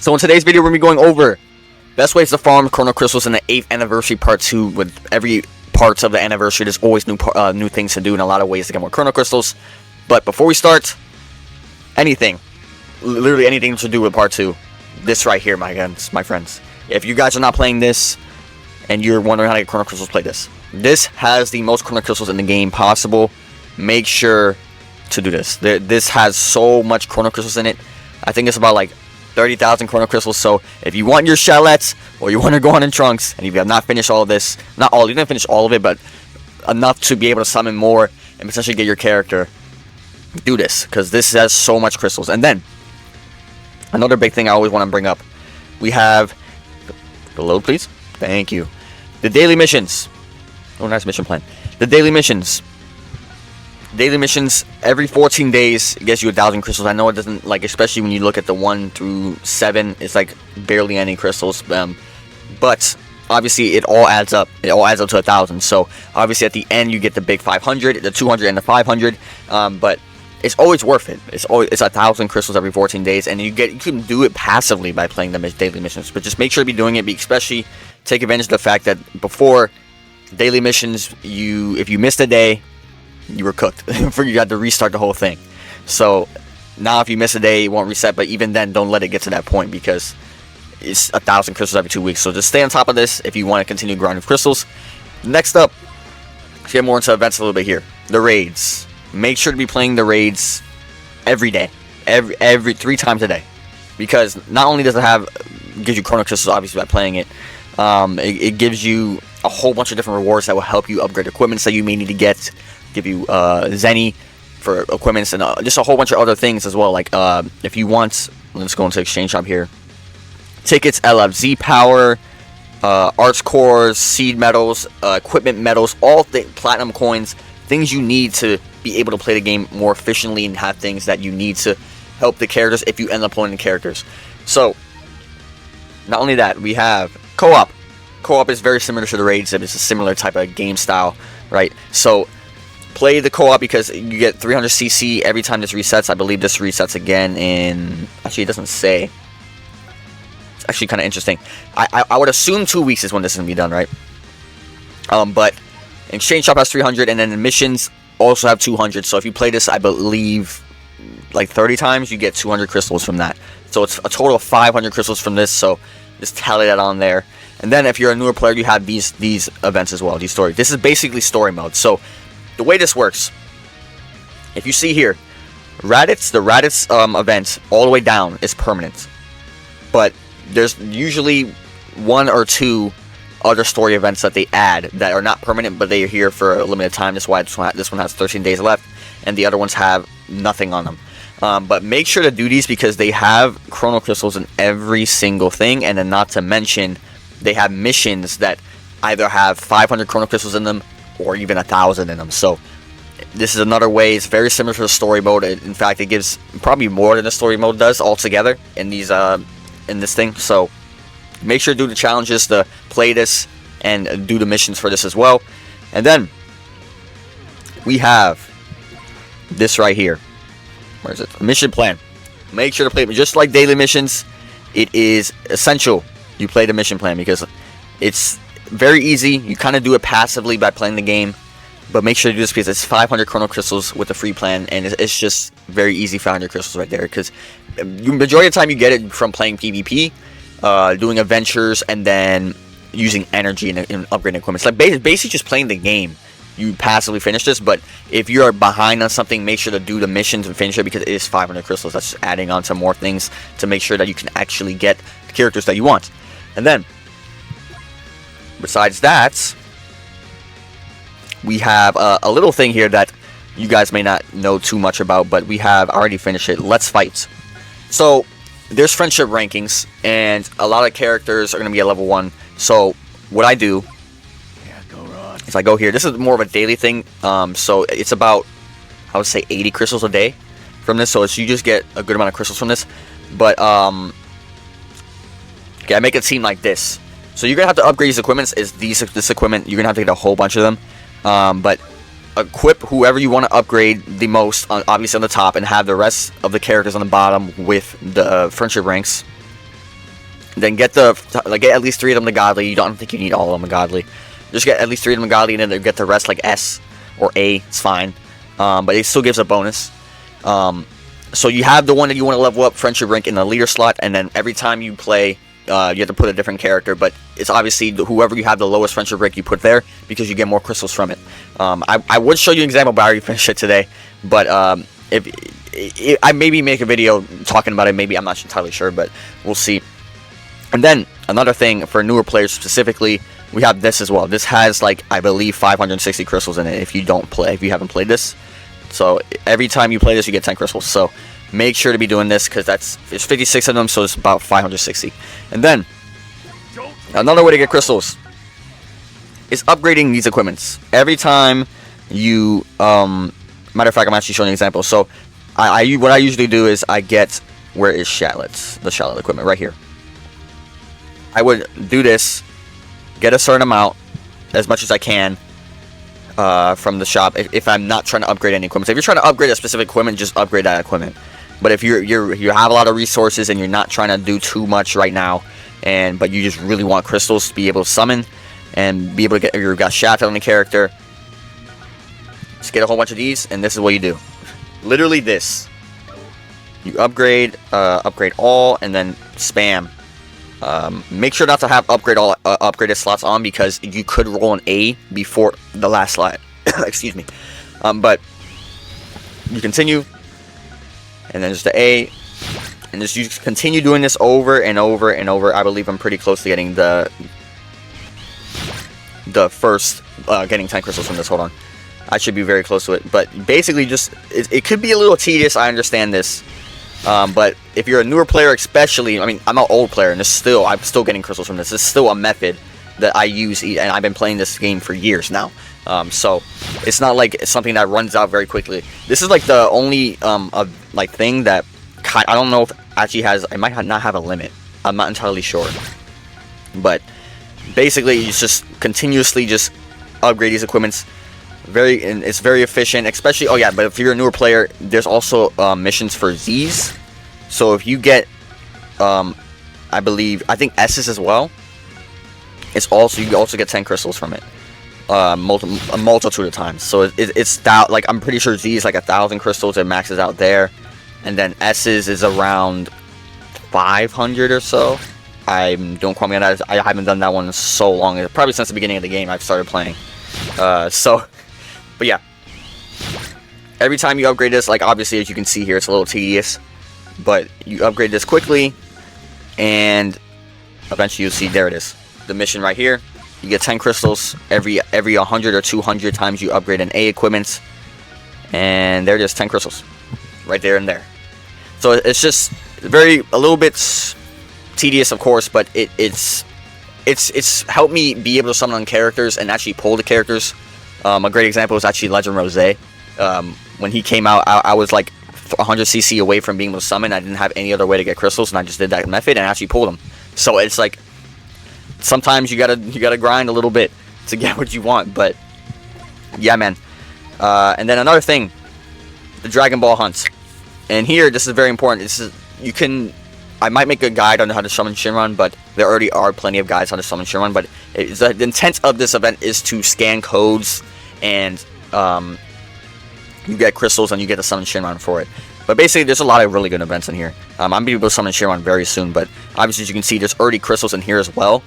So in today's video, we're going to be going over best ways to farm Chrono Crystals in the 8th anniversary part 2. With every parts of the anniversary, there's always new things to do and a lot of ways to get more Chrono Crystals. But before we start, literally anything to do with part 2, this right here, my friends. If you guys are not playing this and you're wondering how to get Chrono Crystals, play this. This has the most Chrono Crystals in the game possible. Make sure to do this. This has so much Chrono Crystals in it. I think it's about like 30,000 Chrono Crystals. So if you want your Shallettes or you want to go on in Trunks and you have not finished all of this, you didn't finish all of it, but enough to be able to summon more and potentially get your character, do this, because this has so much crystals. And then another big thing I always want to bring up, we have the load, please. Thank you. The daily missions. Oh, nice mission plan. The daily missions. Daily missions every 14 days gets you 1,000 crystals. I know it doesn't, like, especially when you look at the 1 through 7, it's like barely any crystals. But obviously it all adds up. It all adds up to 1,000. So obviously at the end you get the big 500, the 200, and the 500. But it's always worth it. It's 1,000 crystals every 14 days, and you can do it passively by playing the daily missions. But just make sure to be doing it. Especially take advantage of the fact that before daily missions, if you missed a day, you were cooked. You had to restart the whole thing. So now if you miss a day, it won't reset. But even then, don't let it get to that point, because it's 1,000 crystals every 2 weeks. So just stay on top of this if you want to continue grinding with crystals. Next up, let's get more into events a little bit here. The raids. Make sure to be playing the raids every day, every 3 times a day, because not only does it gives you Chrono Crystals obviously by playing it, it gives you a whole bunch of different rewards that will help you upgrade equipments that you may need to get. Give you Zenny for equipments, and just a whole bunch of other things as well. Like if you want, let's go into exchange shop here. Tickets, LFZ power, arts cores, seed medals, equipment medals, all platinum coins, things you need to be able to play the game more efficiently and have things that you need to help the characters if you end up playing the characters. So not only that, we have co-op. Co-op is very similar to the raids. It's a similar type of game style, right? So play the co-op because you get 300 CC every time this resets. I believe this resets again in... Actually, it doesn't say. It's actually kind of interesting. I would assume 2 weeks is when this is going to be done, right? But exchange shop has 300, and then the missions also have 200. So if you play this, I believe, like 30 times, you get 200 crystals from that. So it's a total of 500 crystals from this. So just tally that on there. And then if you're a newer player, you have these events as well, these stories. This is basically story mode. So the way this works, if you see here, the Raditz event all the way down is permanent, but there's usually 1 or 2 other story events that they add that are not permanent, but they are here for a limited time. That's why this one has 13 days left, and the other ones have nothing on them. But make sure to do these because they have Chrono Crystals in every single thing, and then not to mention they have missions that either have 500 Chrono Crystals in them or even 1,000 in them. So this is another way. It's very similar to the story mode. In fact, it gives probably more than the story mode does altogether in this thing. So make sure to do the challenges to play this and do the missions for this as well. And then we have this right here. Where is it? Mission plan. Make sure to play it. Just like daily missions, it is essential you play the mission plan because it's very easy. You kind of do it passively by playing the game, but make sure to do this because it's 500 Chrono Crystals with the free plan, and it's just very easy 500 crystals right there, because the majority of the time you get it from playing PvP, doing adventures, and then using energy and upgrading equipment. It's like basically just playing the game. You passively finish this, but if you're behind on something, make sure to do the missions and finish it because it is 500 crystals. That's just adding on some more things to make sure that you can actually get the characters that you want. And then besides that, we have a little thing here that you guys may not know too much about, but we have already finished it. Let's Fight. So there's friendship rankings, and a lot of characters are going to be at level 1. So what I do is I go here. This is more of a daily thing. So it's about, I would say, 80 crystals a day from this. So you just get a good amount of crystals from this. But okay, I make it seem like this. So you're gonna have to upgrade these equipments. This equipment, you're gonna have to get a whole bunch of them. But equip whoever you want to upgrade the most, obviously on the top, and have the rest of the characters on the bottom with the friendship ranks. Then get get at least 3 of them to godly. You don't think you need all of them to godly. Just get at least 3 of them to godly, and then get the rest like S or A. It's fine, but it still gives a bonus. So you have the one that you want to level up, friendship rank, in the leader slot, and then every time you play, you have to put a different character, but it's obviously whoever you have the lowest friendship rank you put there, because you get more crystals from it. I would show you an example, but I already finished it today. But I maybe make a video talking about it, maybe, I'm not entirely sure, but we'll see. And then another thing for newer players specifically, we have this as well. This has, like, I believe 560 crystals in it if you haven't played this. So every time you play this, you get 10 crystals. So make sure to be doing this, because there's 56 of them, so it's about 560. And then another way to get crystals is upgrading these equipments. Every time you, matter of fact, I'm actually showing an example. So what I usually do is I get, where is Shatlets? The Shatlet equipment right here. I would do this, get a certain amount, as much as I can, from the shop, if I'm not trying to upgrade any equipment. So if you're trying to upgrade a specific equipment, just upgrade that equipment. But if you have a lot of resources and you're not trying to do too much right now, but you just really want crystals to be able to summon and be able to get, you've got Shaft on the character, just get a whole bunch of these, and this is what you do. Literally this. You upgrade all, and then spam. Make sure not to have upgraded slots on, because you could roll an A before the last slot. Excuse me. But you continue, and then just the A, and just you continue doing this over and over and over. I believe I'm pretty close to getting the first getting 10 crystals from this. Hold on, I should be very close to it. But basically, just it could be a little tedious. I understand this. But if you're a newer player, especially, I mean, I'm an old player, and I'm still getting crystals from this. It's still a method that I use, and I've been playing this game for years now. So it's not like it's something that runs out very quickly. This is like the only thing that I don't know if actually has. It might not have a limit. I'm not entirely sure. But basically, you just continuously just upgrade these equipments. And it's very efficient, especially, oh yeah, but if you're a newer player, there's also missions for Z's. So if you get I think S's as well, you also get 10 crystals from it, a multitude of times. So it's that, like, I'm pretty sure Z is like 1,000 crystals, it maxes out there, and then S's is around 500 or so. Don't quote me on that. I haven't done that one in so long, probably since the beginning of the game I've started playing. But yeah, every time you upgrade this, like, obviously, as you can see here, it's a little tedious, but you upgrade this quickly, and eventually you'll see, there it is, the mission right here. You get 10 crystals every 100 or 200 times you upgrade an A equipment, and there it is, 10 crystals, right there and there. So it's just a little bit tedious, of course, but it's helped me be able to summon on characters and actually pull the characters. A great example is actually Legend Rose. When he came out, I was like 100 CC away from being able to summon. I didn't have any other way to get crystals, and I just did that method and actually pulled them. So it's like, sometimes you gotta grind a little bit to get what you want. But yeah, man. And then another thing, the Dragon Ball hunts. And here, this is very important. I might make a guide on how to summon Shinron, but there already are plenty of guides on how to summon Shinron. But the intent of this event is to scan codes, and you get crystals, and you get to summon Shinron for it. But basically, there's a lot of really good events in here. I'm going to be able to summon Shinron very soon, but obviously, as you can see, there's already crystals in here as well.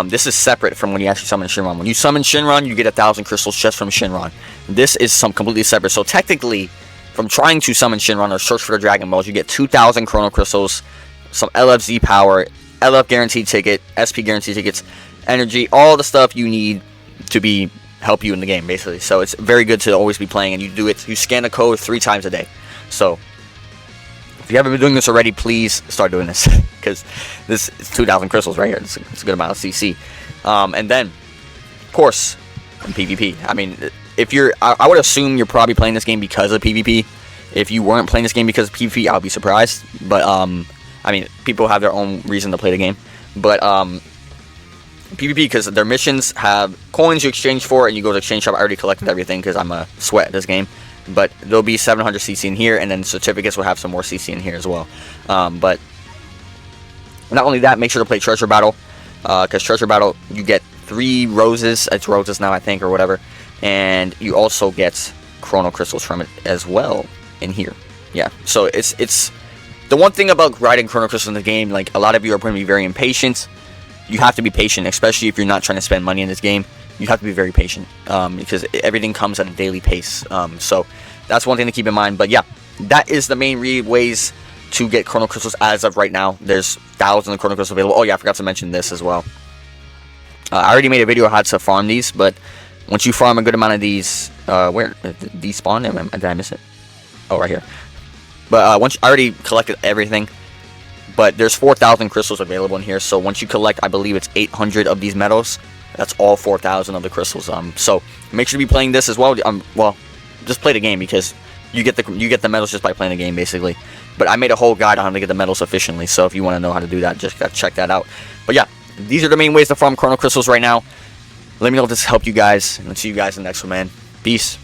This is separate from when you actually summon Shinron. When you summon Shinron, you get 1,000 crystals just from Shinron. This is completely separate. So technically, from trying to summon Shinron or search for the Dragon Balls, you get 2,000 Chrono crystals, some LFZ power, LF guaranteed ticket, SP guaranteed tickets, energy, all the stuff you need to help you in the game, basically. So it's very good to always be playing, and you scan the code 3 times a day. So if you haven't been doing this already, please start doing this, because this is 2,000 crystals right here. It's a good amount of CC. And then, of course, in PvP. I mean, I would assume you're probably playing this game because of PvP. If you weren't playing this game because of PvP, I'll be surprised. But I mean, people have their own reason to play the game. But PvP, because their missions have coins you exchange for, and you go to the exchange shop. I already collected everything because I'm a sweat at this game. But there'll be 700 CC in here, and then certificates will have some more CC in here as well. But Not only that, make sure to play Treasure Battle, because Treasure Battle, you get 3 roses. It's roses now, I think, or whatever. And you also get Chrono Crystals from it as well in here. Yeah, so it's the one thing about grinding Chrono Crystals in the game, like, a lot of you are going to be very impatient. You have to be patient, especially if you're not trying to spend money in this game. You have to be very patient, because everything comes at a daily pace. So that's one thing to keep in mind. But yeah, that is the main ways to get Chrono Crystals as of right now. There's thousands of Chrono Crystals available. Oh yeah, I forgot to mention this as well. I already made a video on how to farm these, but once you farm a good amount of these, where these spawn? Did I miss it? Oh, right here. But once I already collected everything, but there's 4,000 crystals available in here. So once you collect, I believe it's 800 of these medals. That's all 4,000 of the crystals. So make sure to be playing this as well. Well, just play the game, because you get the medals just by playing the game, basically. But I made a whole guide on how to get the medals efficiently. So if you want to know how to do that, just check that out. But yeah, these are the main ways to farm Chrono Crystals right now. Let me know if this helped you guys, and I'll see you guys in the next one, man. Peace.